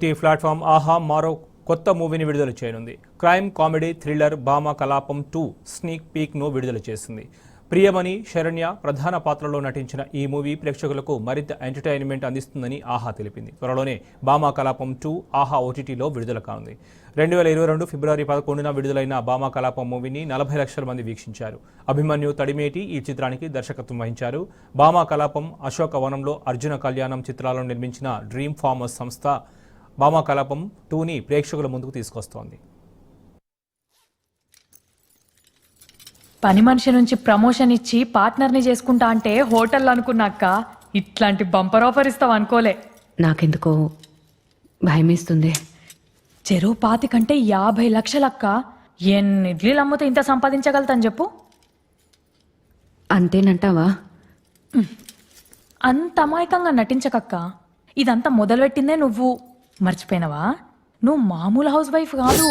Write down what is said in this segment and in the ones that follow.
Platform ఆహా మరో కొత్త మూవీని విడుదల చేయనుంది. క్రైమ్ కామెడీ థ్రిల్లర్ భామ కలాపం 2 స్నీక్ పీక్ను విడుదల చేసింది. ప్రియమణి శరణ్య ప్రధాన పాత్రలో నటించిన ఈ మూవీ ప్రేక్షకులకు మరింత ఎంటర్టైన్మెంట్ అందిస్తుందని ఆహా తెలిపింది. త్వరలోనే భామ కలాపం 2 ఆహా ఓటీటీలో విడుదల కానుంది. 2022 ఫిబ్రవరి 11న విడుదలైన భామ కలాపం మూవీని 40 లక్షల మంది వీక్షించారు. అభిమన్యు తడిమేటి ఈ చిత్రానికి దర్శకత్వం వహించారు. భామ కలాపం అశోకవనంలో అర్జున కళ్యాణం చిత్రాలను నిర్మించిన డ్రీమ్ ఫార్మర్స్ సంస్థ భామ కలాపం 2ని ప్రేక్షకుల ముందుకు తీసుకొస్తోంది. పని మనిషి నుంచి ప్రమోషన్ ఇచ్చి పార్ట్నర్ని చేసుకుంటా అంటే హోటల్ అనుకున్నాక ఇట్లాంటి బంపర్ ఆఫర్ ఇస్తావు అనుకోలే. నాకెందుకో భయమేస్తుంది. చెరువు 25 కంటే 50 లక్షలక్క. ఎన్ని ఇడ్లీలు అమ్మితే ఇంత సంపాదించగలుగుతాను చెప్పు. అంతేనంటావా? అంత అమాయకంగా నటించకక్క. ఇదంతా మొదలుపెట్టిందే నువ్వు. మర్చిపోయినవా? నువ్వు మామూలు హౌస్ వైఫ్ కాదు.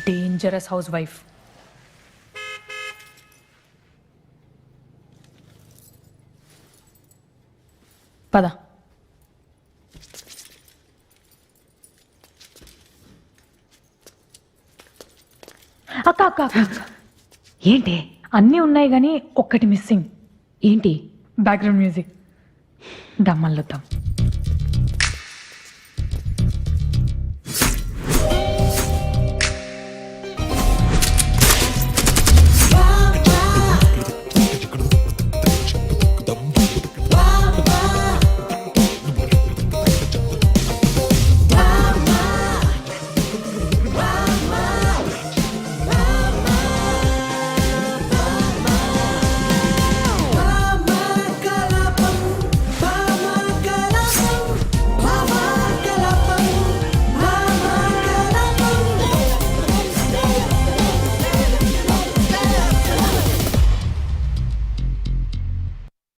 Dangerous house wife. పద. అక్క అక్క అక్క ఏంటి? అన్నీ ఉన్నాయి కానీ ఒక్కటి మిస్సింగ్. ఏంటి? Background music. డమ్మల్లుద్దాం.